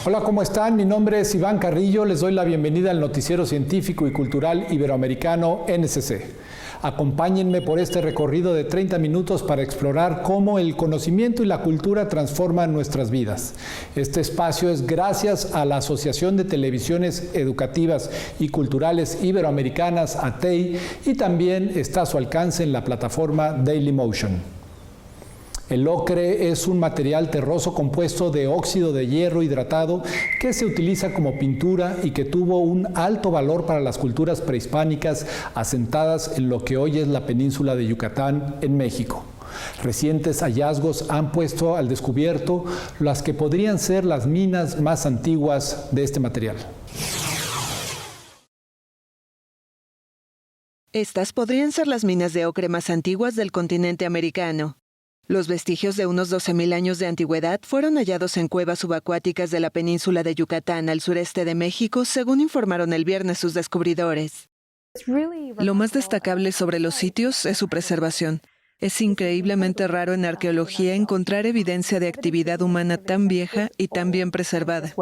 Hola, ¿cómo están? Mi nombre es Iván Carrillo. Les doy la bienvenida al Noticiero Científico y Cultural Iberoamericano NSC. Acompáñenme por este recorrido de 30 minutos para explorar cómo el conocimiento y la cultura transforman nuestras vidas. Este espacio es gracias a la Asociación de Televisiones Educativas y Culturales Iberoamericanas, ATEI, y también está a su alcance en la plataforma Dailymotion. El ocre es un material terroso compuesto de óxido de hierro hidratado que se utiliza como pintura y que tuvo un alto valor para las culturas prehispánicas asentadas en lo que hoy es la península de Yucatán, en México. Recientes hallazgos han puesto al descubierto las que podrían ser las minas más antiguas de este material. Estas podrían ser las minas de ocre más antiguas del continente americano. Los vestigios de unos 12.000 años de antigüedad fueron hallados en cuevas subacuáticas de la península de Yucatán al sureste de México, según informaron el viernes sus descubridores. Lo más destacable sobre los sitios es su preservación. Es increíblemente raro en arqueología encontrar evidencia de actividad humana tan vieja y tan bien preservada.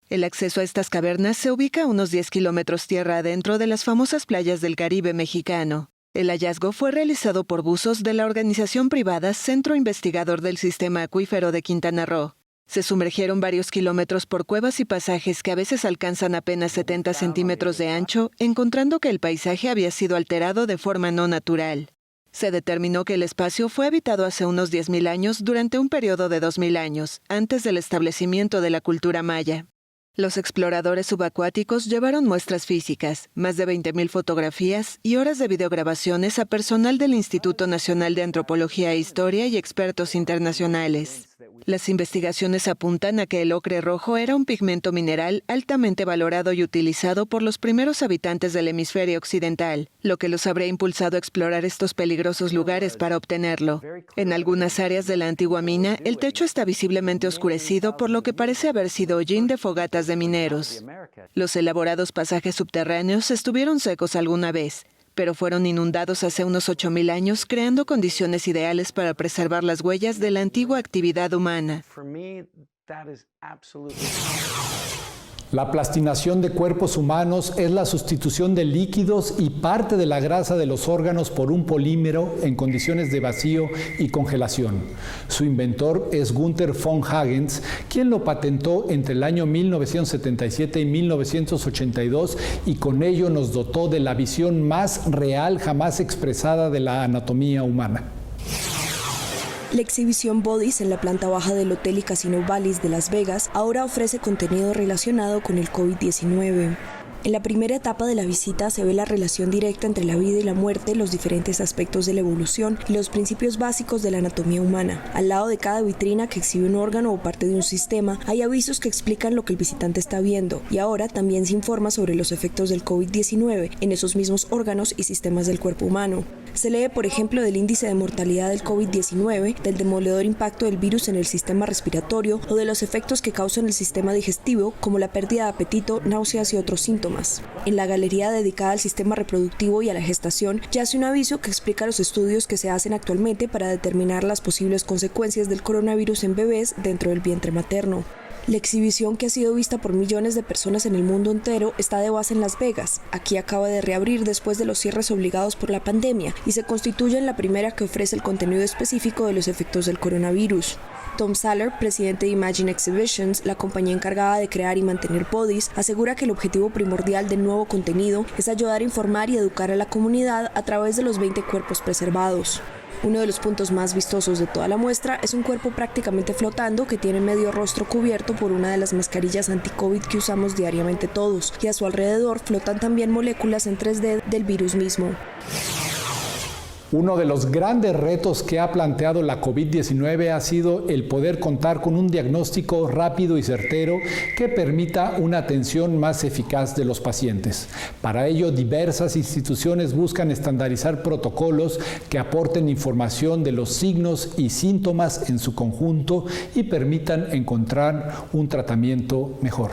El acceso a estas cavernas se ubica a unos 10 kilómetros tierra adentro de las famosas playas del Caribe mexicano. El hallazgo fue realizado por buzos de la organización privada Centro Investigador del Sistema Acuífero de Quintana Roo. Se sumergieron varios kilómetros por cuevas y pasajes que a veces alcanzan apenas 70 centímetros de ancho, encontrando que el paisaje había sido alterado de forma no natural. Se determinó que el espacio fue habitado hace unos 10.000 años durante un periodo de 2.000 años, antes del establecimiento de la cultura maya. Los exploradores subacuáticos llevaron muestras físicas, más de 20.000 fotografías y horas de videograbaciones a personal del Instituto Nacional de Antropología e Historia y expertos internacionales. Las investigaciones apuntan a que el ocre rojo era un pigmento mineral altamente valorado y utilizado por los primeros habitantes del hemisferio occidental, lo que los habría impulsado a explorar estos peligrosos lugares para obtenerlo. En algunas áreas de la antigua mina, el techo está visiblemente oscurecido, por lo que parece haber sido hollín de fogatas de mineros. Los elaborados pasajes subterráneos estuvieron secos alguna vez, pero fueron inundados hace unos 8.000 años, creando condiciones ideales para preservar las huellas de la antigua actividad humana. La plastinación de cuerpos humanos es la sustitución de líquidos y parte de la grasa de los órganos por un polímero en condiciones de vacío y congelación. Su inventor es Günther von Hagens, quien lo patentó entre el año 1977 y 1982 y con ello nos dotó de la visión más real jamás expresada de la anatomía humana. La exhibición Bodies en la planta baja del Hotel y Casino Bally's de Las Vegas ahora ofrece contenido relacionado con el COVID-19. En la primera etapa de la visita se ve la relación directa entre la vida y la muerte, los diferentes aspectos de la evolución y los principios básicos de la anatomía humana. Al lado de cada vitrina que exhibe un órgano o parte de un sistema, hay avisos que explican lo que el visitante está viendo, y ahora también se informa sobre los efectos del COVID-19 en esos mismos órganos y sistemas del cuerpo humano. Se lee, por ejemplo, del índice de mortalidad del COVID-19, del demoledor impacto del virus en el sistema respiratorio o de los efectos que causa en el sistema digestivo, como la pérdida de apetito, náuseas y otros síntomas. En la galería dedicada al sistema reproductivo y a la gestación yace un aviso que explica los estudios que se hacen actualmente para determinar las posibles consecuencias del coronavirus en bebés dentro del vientre materno. La exhibición, que ha sido vista por millones de personas en el mundo entero, está de base en Las Vegas. Aquí acaba de reabrir después de los cierres obligados por la pandemia y se constituye en la primera que ofrece el contenido específico de los efectos del coronavirus. Tom Saller, presidente de Imagine Exhibitions, la compañía encargada de crear y mantener Bodies, asegura que el objetivo primordial del nuevo contenido es ayudar a informar y educar a la comunidad a través de los 20 cuerpos preservados. Uno de los puntos más vistosos de toda la muestra es un cuerpo prácticamente flotando que tiene medio rostro cubierto por una de las mascarillas anti-COVID que usamos diariamente todos, y a su alrededor flotan también moléculas en 3D del virus mismo. Uno de los grandes retos que ha planteado la COVID-19 ha sido el poder contar con un diagnóstico rápido y certero que permita una atención más eficaz de los pacientes. Para ello, diversas instituciones buscan estandarizar protocolos que aporten información de los signos y síntomas en su conjunto y permitan encontrar un tratamiento mejor.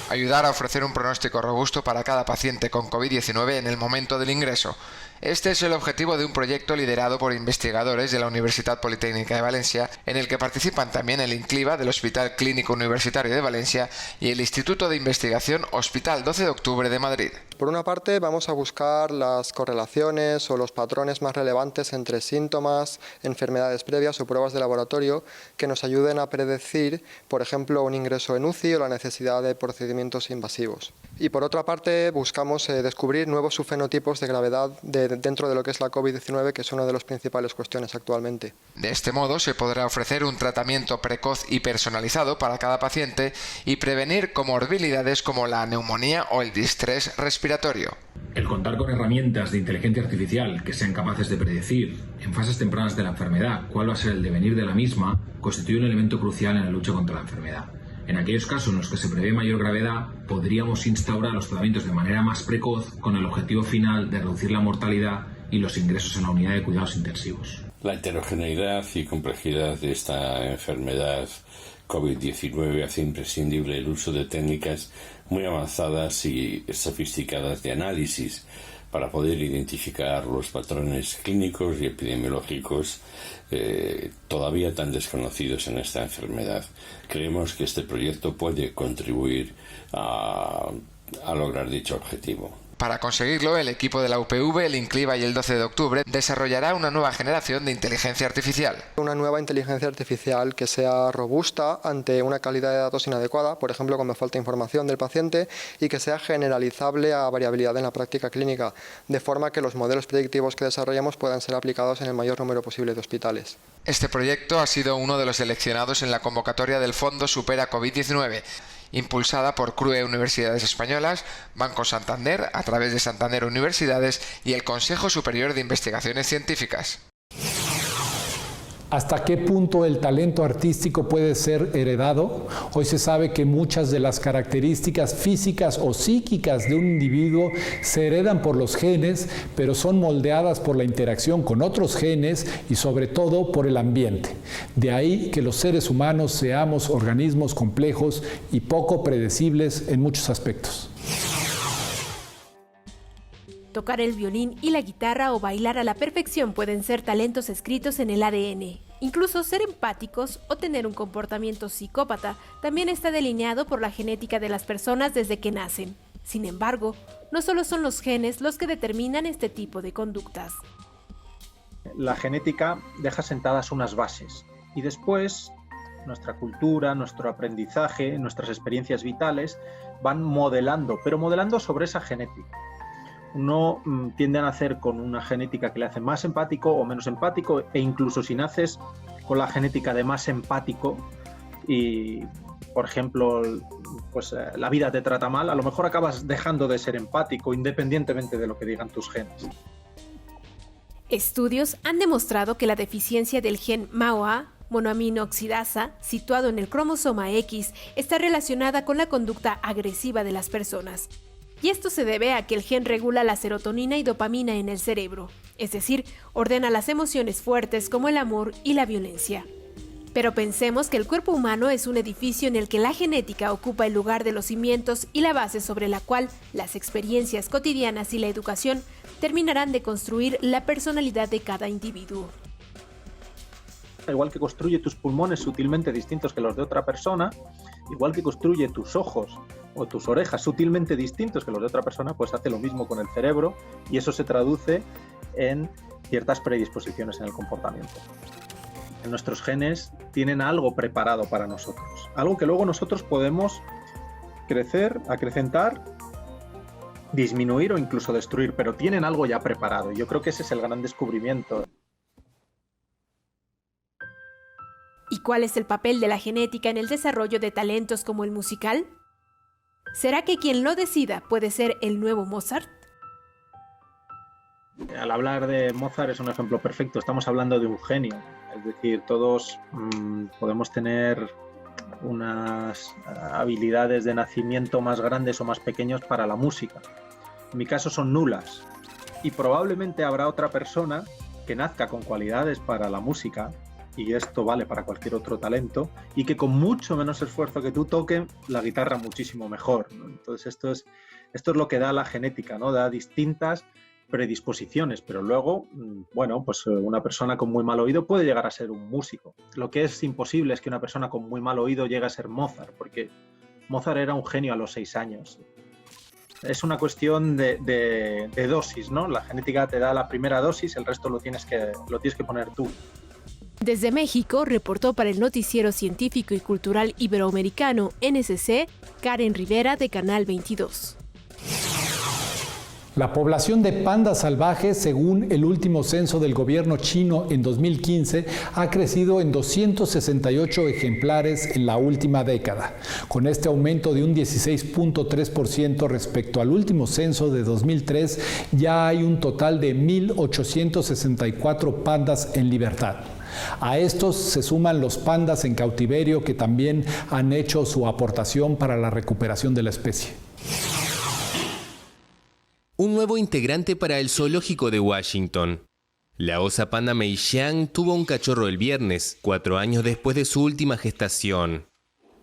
Ayudar a ofrecer un pronóstico robusto para cada paciente con COVID-19 en el momento del ingreso. Este es el objetivo de un proyecto liderado por investigadores de la Universitat Politécnica de Valencia, en el que participan también el INCLIVA del Hospital Clínico Universitario de Valencia y el Instituto de Investigación Hospital 12 de Octubre de Madrid. Por una parte, vamos a buscar las correlaciones o los patrones más relevantes entre síntomas, enfermedades previas o pruebas de laboratorio que nos ayuden a predecir, por ejemplo, un ingreso en UCI o la necesidad de procedimientos invasivos. Y por otra parte, buscamos descubrir nuevos subfenotipos de gravedad dentro de lo que es la COVID-19, que es una de las principales cuestiones actualmente. De este modo, se podrá ofrecer un tratamiento precoz y personalizado para cada paciente y prevenir comorbilidades como la neumonía o el distrés respiratorio. El contar con herramientas de inteligencia artificial que sean capaces de predecir en fases tempranas de la enfermedad cuál va a ser el devenir de la misma constituye un elemento crucial en la lucha contra la enfermedad. En aquellos casos en los que se prevé mayor gravedad, podríamos instaurar los tratamientos de manera más precoz con el objetivo final de reducir la mortalidad y los ingresos en la unidad de cuidados intensivos. La heterogeneidad y complejidad de esta enfermedad COVID-19 hace imprescindible el uso de técnicas muy avanzadas y sofisticadas de análisis para poder identificar los patrones clínicos y epidemiológicos todavía tan desconocidos en esta enfermedad. Creemos que este proyecto puede contribuir a lograr dicho objetivo. Para conseguirlo, el equipo de la UPV, el INCLIVA y el 12 de octubre desarrollará una nueva generación de inteligencia artificial. Una nueva inteligencia artificial que sea robusta ante una calidad de datos inadecuada, por ejemplo, cuando falta información del paciente, y que sea generalizable a variabilidad en la práctica clínica, de forma que los modelos predictivos que desarrollemos puedan ser aplicados en el mayor número posible de hospitales. Este proyecto ha sido uno de los seleccionados en la convocatoria del Fondo Supera COVID-19, impulsada por CRUE Universidades Españolas, Banco Santander, a través de Santander Universidades y el Consejo Superior de Investigaciones Científicas. ¿Hasta qué punto el talento artístico puede ser heredado? Hoy se sabe que muchas de las características físicas o psíquicas de un individuo se heredan por los genes, pero son moldeadas por la interacción con otros genes y sobre todo por el ambiente. De ahí que los seres humanos seamos organismos complejos y poco predecibles en muchos aspectos. Tocar el violín y la guitarra o bailar a la perfección pueden ser talentos escritos en el ADN. Incluso ser empáticos o tener un comportamiento psicópata también está delineado por la genética de las personas desde que nacen. Sin embargo, no solo son los genes los que determinan este tipo de conductas. La genética deja sentadas unas bases y después nuestra cultura, nuestro aprendizaje, nuestras experiencias vitales van modelando, pero modelando sobre esa genética. Uno tiende a nacer con una genética que le hace más empático o menos empático, e incluso si naces con la genética de más empático y, por ejemplo, pues la vida te trata mal, a lo mejor acabas dejando de ser empático independientemente de lo que digan tus genes. Estudios han demostrado que la deficiencia del gen MAOA, monoamino oxidasa, situado en el cromosoma X, está relacionada con la conducta agresiva de las personas. Y esto se debe a que el gen regula la serotonina y dopamina en el cerebro, es decir, ordena las emociones fuertes como el amor y la violencia. Pero pensemos que el cuerpo humano es un edificio en el que la genética ocupa el lugar de los cimientos y la base sobre la cual las experiencias cotidianas y la educación terminarán de construir la personalidad de cada individuo. Igual que construye tus pulmones sutilmente distintos que los de otra persona, igual que construye tus ojos o tus orejas sutilmente distintos que los de otra persona, pues hace lo mismo con el cerebro y eso se traduce en ciertas predisposiciones en el comportamiento. Nuestros genes tienen algo preparado para nosotros, algo que luego nosotros podemos crecer, acrecentar, disminuir o incluso destruir, pero tienen algo ya preparado. Yo creo que ese es el gran descubrimiento. ¿Y cuál es el papel de la genética en el desarrollo de talentos como el musical? ¿Será que quien lo decida puede ser el nuevo Mozart? Al hablar de Mozart es un ejemplo perfecto, estamos hablando de un genio, es decir, todos podemos tener unas habilidades de nacimiento más grandes o más pequeños para la música. En mi caso son nulas y probablemente habrá otra persona que nazca con cualidades para la música, y esto vale para cualquier otro talento, y que con mucho menos esfuerzo que tú toque la guitarra muchísimo mejor, ¿no? Entonces esto es lo que da la genética, ¿no? Da distintas predisposiciones, pero luego, bueno, pues una persona con muy mal oído puede llegar a ser un músico. Lo que es imposible es que una persona con muy mal oído llegue a ser Mozart, porque Mozart era un genio a los 6 años. Es una cuestión de dosis, ¿no? La genética te da la primera dosis, el resto lo tienes que poner tú. Desde México, reportó para el Noticiero Científico y Cultural Iberoamericano, NSC, Karen Rivera de Canal 22. La población de pandas salvajes, según el último censo del gobierno chino en 2015, ha crecido en 268 ejemplares en la última década. Con este aumento de un 16.3% respecto al último censo de 2003, ya hay un total de 1.864 pandas en libertad. A estos se suman los pandas en cautiverio, que también han hecho su aportación para la recuperación de la especie. Un nuevo integrante para el zoológico de Washington. La osa panda Mei Xiang tuvo un cachorro el viernes, 4 años después de su última gestación.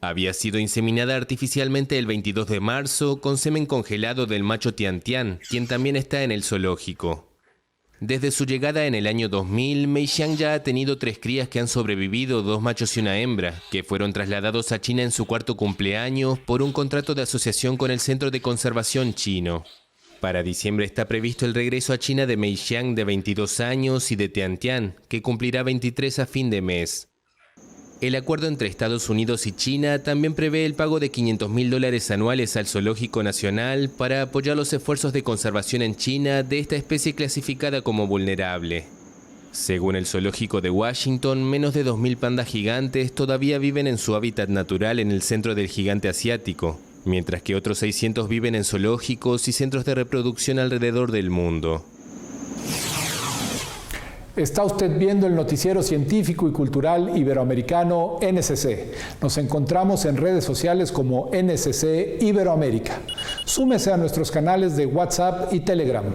Había sido inseminada artificialmente el 22 de marzo con semen congelado del macho Tian Tian, quien también está en el zoológico. Desde su llegada en el año 2000, Mei Xiang ya ha tenido 3 crías que han sobrevivido, 2 machos y una hembra, que fueron trasladados a China en su 4º cumpleaños por un contrato de asociación con el Centro de Conservación chino. Para diciembre está previsto el regreso a China de Mei Xiang, de 22 años, y de Tian Tian, que cumplirá 23 a fin de mes. El acuerdo entre Estados Unidos y China también prevé el pago de $500.000 anuales al Zoológico Nacional para apoyar los esfuerzos de conservación en China de esta especie clasificada como vulnerable. Según el Zoológico de Washington, menos de 2.000 pandas gigantes todavía viven en su hábitat natural en el centro del gigante asiático, mientras que otros 600 viven en zoológicos y centros de reproducción alrededor del mundo. Está usted viendo el Noticiero Científico y Cultural Iberoamericano NSC. Nos encontramos en redes sociales como NSC Iberoamérica. Súmese a nuestros canales de WhatsApp y Telegram.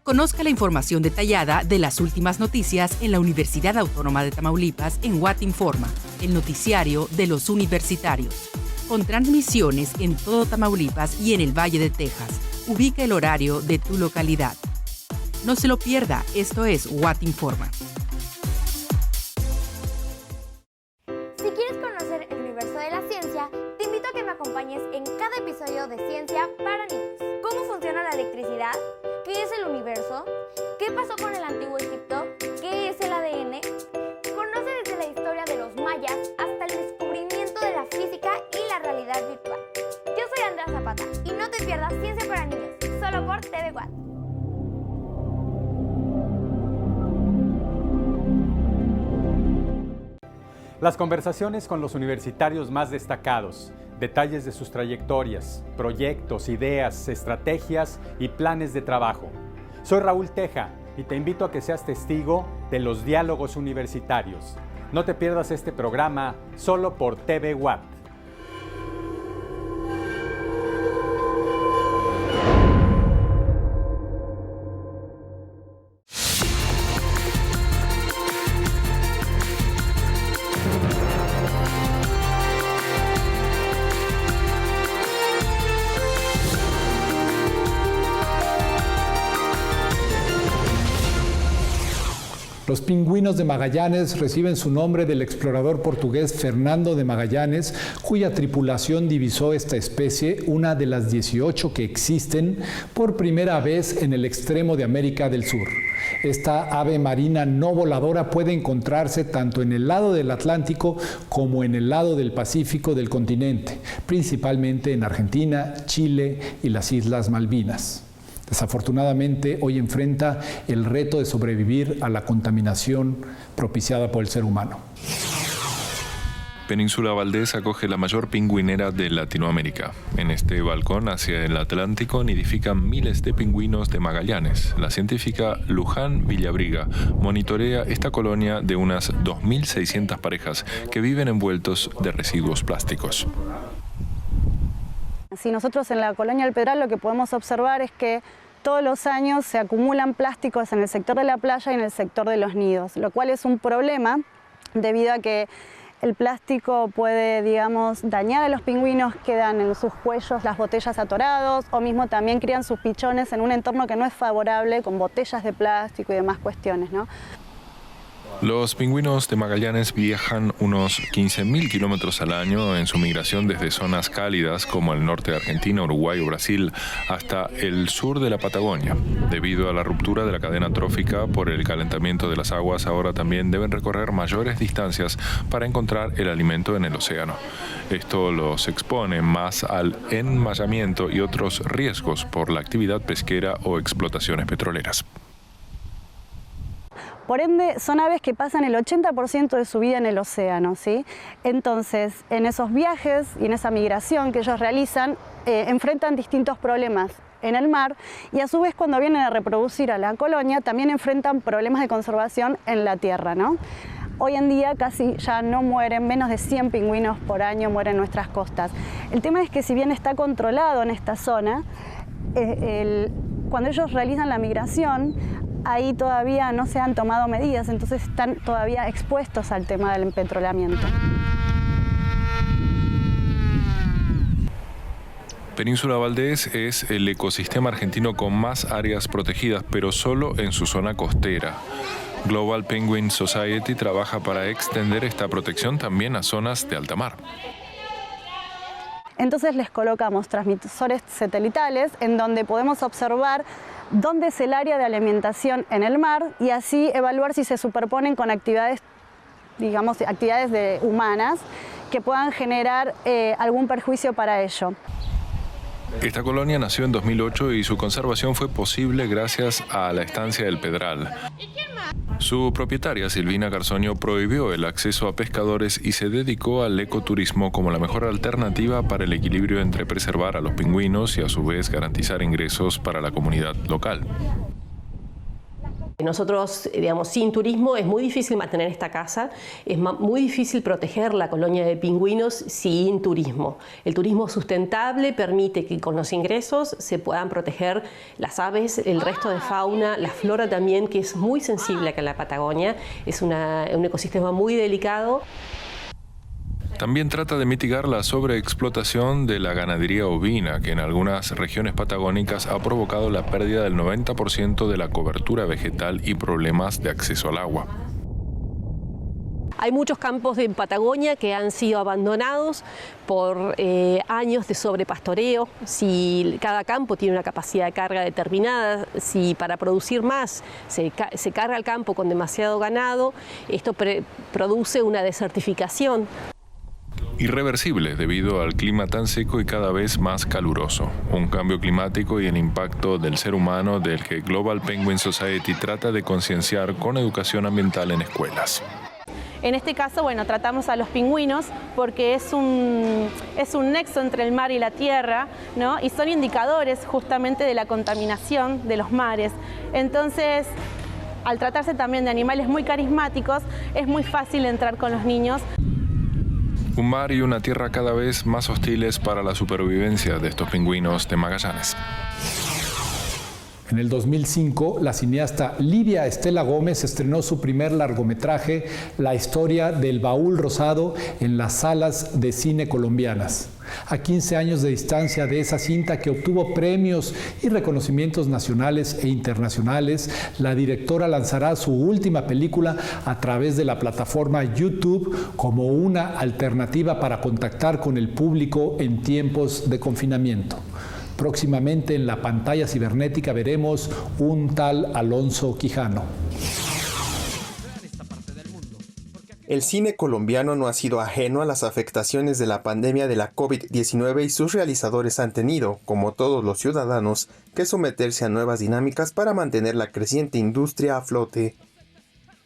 Conozca la información detallada de las últimas noticias en la Universidad Autónoma de Tamaulipas en What Informa, el noticiario de los universitarios. Con transmisiones en todo Tamaulipas y en el Valle de Texas. Ubica el horario de tu localidad. No se lo pierda, esto es What Informa. Si quieres conocer el universo de la ciencia, te invito a que me acompañes en cada episodio de Ciencia para Niños. ¿Cómo funciona la electricidad? ¿Qué es el universo? ¿Qué pasó con el antiguo Egipto? ¿Qué es el ADN? Conoce desde la historia de los mayas hasta el descubrimiento de la física y la realidad virtual. Yo soy Andrea Zapata y no te pierdas Ciencia para Niños, solo por TV Watt. Las conversaciones con los universitarios más destacados, detalles de sus trayectorias, proyectos, ideas, estrategias y planes de trabajo. Soy Raúl Teja y te invito a que seas testigo de los diálogos universitarios. No te pierdas este programa solo por TV Watt. Los pingüinos de Magallanes reciben su nombre del explorador portugués Fernando de Magallanes, cuya tripulación divisó esta especie, una de las 18 que existen, por primera vez en el extremo de América del Sur. Esta ave marina no voladora puede encontrarse tanto en el lado del Atlántico como en el lado del Pacífico del continente, principalmente en Argentina, Chile y las Islas Malvinas. Desafortunadamente, hoy enfrenta el reto de sobrevivir a la contaminación propiciada por el ser humano. Península Valdés acoge la mayor pingüinera de Latinoamérica. En este balcón hacia el Atlántico nidifican miles de pingüinos de Magallanes. La científica Luján Villabriga monitorea esta colonia de unas 2.600 parejas que viven envueltos de residuos plásticos. Si nosotros en la colonia del Pedral lo que podemos observar es que todos los años se acumulan plásticos en el sector de la playa y en el sector de los nidos, lo cual es un problema debido a que el plástico puede, digamos, dañar a los pingüinos, quedan en sus cuellos las botellas atorados o mismo también crían sus pichones en un entorno que no es favorable con botellas de plástico y demás cuestiones, ¿no? Los pingüinos de Magallanes viajan unos 15.000 kilómetros al año en su migración desde zonas cálidas como el norte de Argentina, Uruguay o Brasil hasta el sur de la Patagonia. Debido a la ruptura de la cadena trófica por el calentamiento de las aguas, ahora también deben recorrer mayores distancias para encontrar el alimento en el océano. Esto los expone más al enmayamiento y otros riesgos por la actividad pesquera o explotaciones petroleras. Por ende, son aves que pasan el 80% de su vida en el océano, ¿sí? Entonces, en esos viajes y en esa migración que ellos realizan, enfrentan distintos problemas en el mar y a su vez cuando vienen a reproducir a la colonia también enfrentan problemas de conservación en la tierra, ¿no? Hoy en día casi ya no mueren, menos de 100 pingüinos por año mueren en nuestras costas. El tema es que si bien está controlado en esta zona, cuando ellos realizan la migración, ahí todavía no se han tomado medidas, entonces están todavía expuestos al tema del empetrolamiento. Península Valdés es el ecosistema argentino con más áreas protegidas, pero solo en su zona costera. Global Penguin Society trabaja para extender esta protección también a zonas de alta mar. Entonces les colocamos transmisores satelitales en donde podemos observar dónde es el área de alimentación en el mar y así evaluar si se superponen con actividades, digamos, actividades humanas que puedan generar algún perjuicio para ello. Esta colonia nació en 2008 y su conservación fue posible gracias a la estancia del Pedral. Su propietaria, Silvina Garzonio, prohibió el acceso a pescadores y se dedicó al ecoturismo como la mejor alternativa para el equilibrio entre preservar a los pingüinos y a su vez garantizar ingresos para la comunidad local. Nosotros, digamos, sin turismo es muy difícil mantener esta casa, es muy difícil proteger la colonia de pingüinos sin turismo. El turismo sustentable permite que con los ingresos se puedan proteger las aves, el resto de fauna, la flora también, que es muy sensible acá en la Patagonia, es un ecosistema muy delicado. También trata de mitigar la sobreexplotación de la ganadería ovina, que en algunas regiones patagónicas ha provocado la pérdida del 90% de la cobertura vegetal y problemas de acceso al agua. Hay muchos campos en Patagonia que han sido abandonados por años de sobrepastoreo. Si cada campo tiene una capacidad de carga determinada, si para producir más se carga el campo con demasiado ganado, esto produce una desertificación. Irreversible debido al clima tan seco y cada vez más caluroso. Un cambio climático y el impacto del ser humano del que Global Penguin Society trata de concienciar con educación ambiental en escuelas. En este caso, bueno, tratamos a los pingüinos porque es un nexo entre el mar y la tierra, ¿no? Y son indicadores justamente de la contaminación de los mares. Entonces, al tratarse también de animales muy carismáticos, es muy fácil entrar con los niños. Un mar y una tierra cada vez más hostiles para la supervivencia de estos pingüinos de Magallanes. En el 2005, la cineasta Lidia Estela Gómez estrenó su primer largometraje, La historia del baúl rosado, en las salas de cine colombianas. A 15 años de distancia de esa cinta que obtuvo premios y reconocimientos nacionales e internacionales, la directora lanzará su última película a través de la plataforma YouTube como una alternativa para contactar con el público en tiempos de confinamiento. Próximamente en la pantalla cibernética veremos un tal Alonso Quijano. El cine colombiano no ha sido ajeno a las afectaciones de la pandemia de la COVID-19 y sus realizadores han tenido, como todos los ciudadanos, que someterse a nuevas dinámicas para mantener la creciente industria a flote.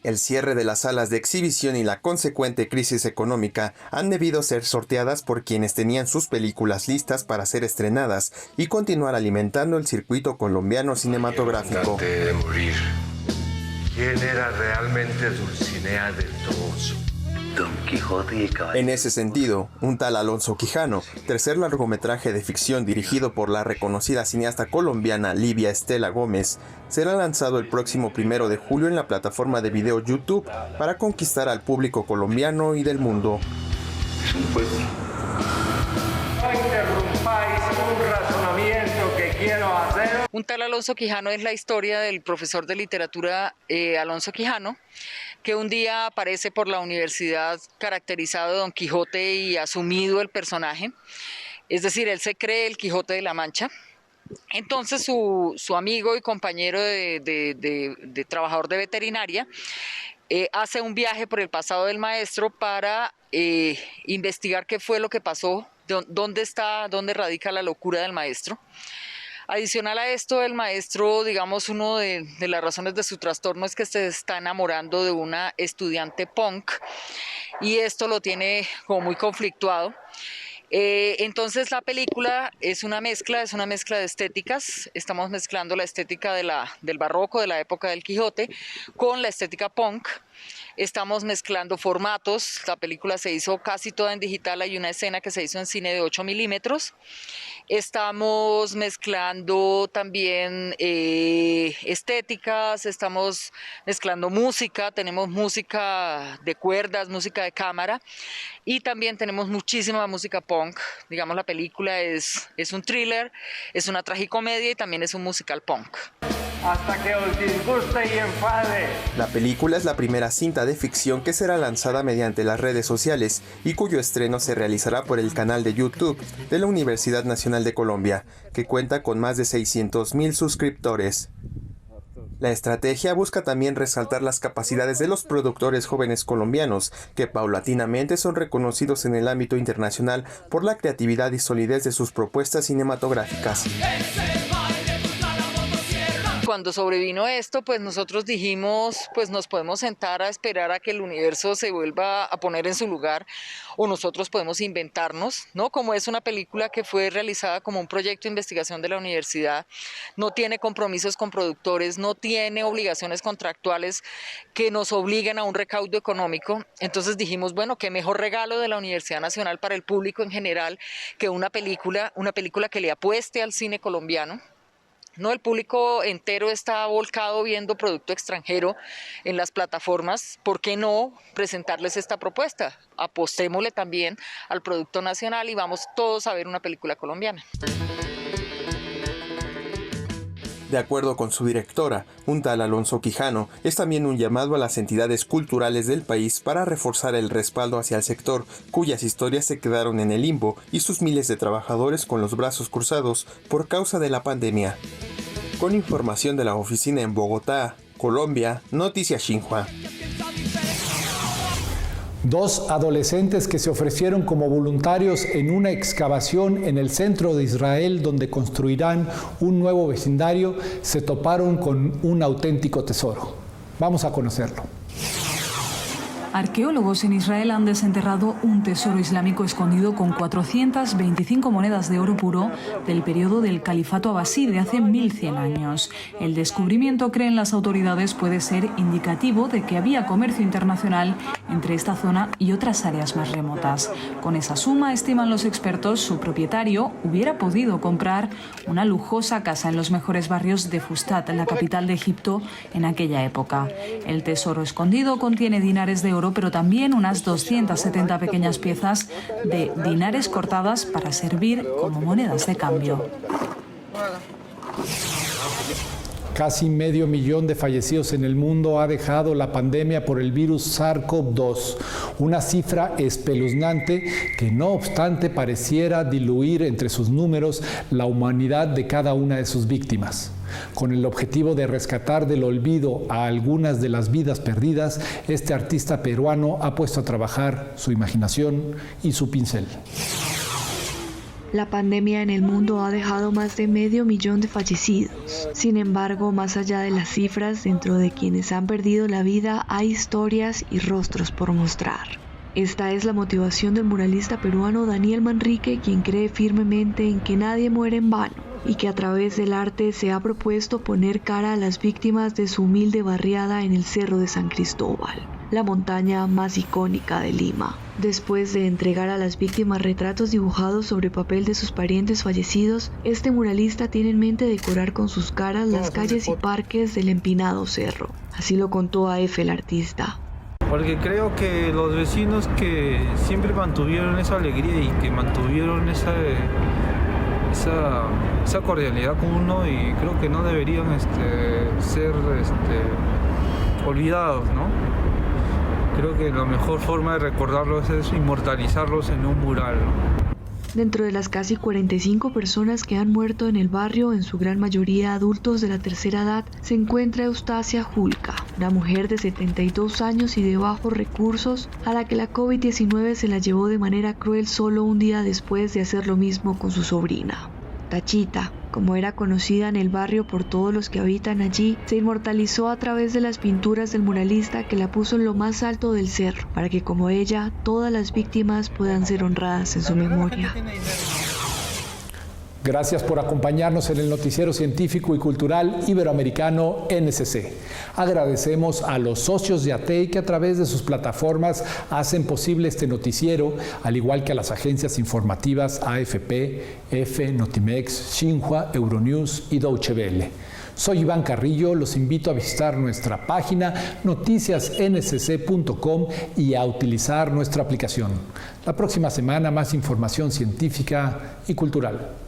El cierre de las salas de exhibición y la consecuente crisis económica han debido ser sorteadas por quienes tenían sus películas listas para ser estrenadas y continuar alimentando el circuito colombiano cinematográfico. Antes de morir, ¿quién era realmente Dulcinea del Toboso? Don Quijote y el Caballero. En ese sentido, un tal Alonso Quijano, tercer largometraje de ficción dirigido por la reconocida cineasta colombiana Livia Estela Gómez, será lanzado el próximo 1 de julio en la plataforma de video YouTube para conquistar al público colombiano y del mundo. Es un juego. No interrumpáis un razonamiento que quiero hacer. Un tal Alonso Quijano es la historia del profesor de literatura Alonso Quijano, que un día aparece por la universidad caracterizado de Don Quijote y asumido el personaje. Es decir, él se cree el Quijote de la Mancha. Entonces su amigo y compañero de trabajador de veterinaria hace un viaje por el pasado del maestro para investigar qué fue lo que pasó, dónde radica la locura del maestro. Adicional a esto, el maestro, digamos, uno de las razones de su trastorno es que se está enamorando de una estudiante punk y esto lo tiene como muy conflictuado. Entonces la película es una mezcla de estéticas. Estamos mezclando la estética del barroco, de la época del Quijote, con la estética punk. Estamos mezclando formatos. La película se hizo casi toda en digital. Hay una escena que se hizo en cine de 8 milímetros. Estamos mezclando también estéticas, estamos mezclando música. Tenemos música de cuerdas, música de cámara y también tenemos muchísima música punk. Digamos, la película es un thriller, es una tragicomedia y también es un musical punk. Hasta que os disguste y enfade. La película es la primera cinta de ficción que será lanzada mediante las redes sociales y cuyo estreno se realizará por el canal de YouTube de la Universidad Nacional de Colombia, que cuenta con más de 600,000 suscriptores. La estrategia busca también resaltar las capacidades de los productores jóvenes colombianos, que paulatinamente son reconocidos en el ámbito internacional por la creatividad y solidez de sus propuestas cinematográficas. Cuando sobrevino esto, pues nosotros dijimos, pues nos podemos sentar a esperar a que el universo se vuelva a poner en su lugar o nosotros podemos inventarnos, ¿no? Como es una película que fue realizada como un proyecto de investigación de la universidad, no tiene compromisos con productores, no tiene obligaciones contractuales que nos obliguen a un recaudo económico. Entonces dijimos, bueno, qué mejor regalo de la Universidad Nacional para el público en general que una película que le apueste al cine colombiano. No, el público entero está volcado viendo producto extranjero en las plataformas. ¿Por qué no presentarles esta propuesta? Apostémosle también al producto nacional y vamos todos a ver una película colombiana. De acuerdo con su directora, un tal Alonso Quijano, es también un llamado a las entidades culturales del país para reforzar el respaldo hacia el sector, cuyas historias se quedaron en el limbo y sus miles de trabajadores con los brazos cruzados por causa de la pandemia. Con información de la oficina en Bogotá, Colombia, Noticias Xinhua. 2 adolescentes que se ofrecieron como voluntarios en una excavación en el centro de Israel donde construirán un nuevo vecindario se toparon con un auténtico tesoro. Vamos a conocerlo. Arqueólogos en Israel han desenterrado un tesoro islámico escondido con 425 monedas de oro puro del periodo del califato abasí de hace 1100 años. El descubrimiento, creen las autoridades, puede ser indicativo de que había comercio internacional entre esta zona y otras áreas más remotas. Con esa suma, estiman los expertos, su propietario hubiera podido comprar una lujosa casa en los mejores barrios de Fustat, la capital de Egipto, en aquella época. El tesoro escondido contiene dinares de oro, pero también unas 270 pequeñas piezas de dinares cortadas para servir como monedas de cambio. Casi 500,000 de fallecidos en el mundo ha dejado la pandemia por el virus SARS-CoV-2, una cifra espeluznante que no obstante pareciera diluir entre sus números la humanidad de cada una de sus víctimas. Con el objetivo de rescatar del olvido a algunas de las vidas perdidas, este artista peruano ha puesto a trabajar su imaginación y su pincel. La pandemia en el mundo ha dejado más de 500,000 de fallecidos. Sin embargo, más allá de las cifras, dentro de quienes han perdido la vida hay historias y rostros por mostrar. Esta es la motivación del muralista peruano Daniel Manrique, quien cree firmemente en que nadie muere en vano y que a través del arte se ha propuesto poner cara a las víctimas de su humilde barriada en el Cerro de San Cristóbal. la montaña más icónica de Lima. Después de entregar a las víctimas retratos dibujados sobre papel de sus parientes fallecidos, este muralista tiene en mente decorar con sus caras las calles y parques del empinado cerro. Así lo contó a EFE el artista. Porque creo que los vecinos que siempre mantuvieron esa alegría y que mantuvieron esa cordialidad con uno, y creo que no deberían ser olvidados, ¿no? Creo que la mejor forma de recordarlos es inmortalizarlos en un mural, ¿no? Dentro de las casi 45 personas que han muerto en el barrio, en su gran mayoría adultos de la tercera edad, se encuentra Eustacia Julca, una mujer de 72 años y de bajos recursos, a la que la COVID-19 se la llevó de manera cruel solo un día después de hacer lo mismo con su sobrina. Tachita, como era conocida en el barrio por todos los que habitan allí, se inmortalizó a través de las pinturas del muralista que la puso en lo más alto del cerro, para que como ella, todas las víctimas puedan ser honradas en su memoria. Gracias por acompañarnos en el Noticiero Científico y Cultural Iberoamericano NSC. Agradecemos a los socios de ATEI que a través de sus plataformas hacen posible este noticiero, al igual que a las agencias informativas AFP, EFE, Notimex, Xinhua, Euronews y Deutsche Welle. Soy Iván Carrillo, los invito a visitar nuestra página noticiasnsc.com y a utilizar nuestra aplicación. La próxima semana más información científica y cultural.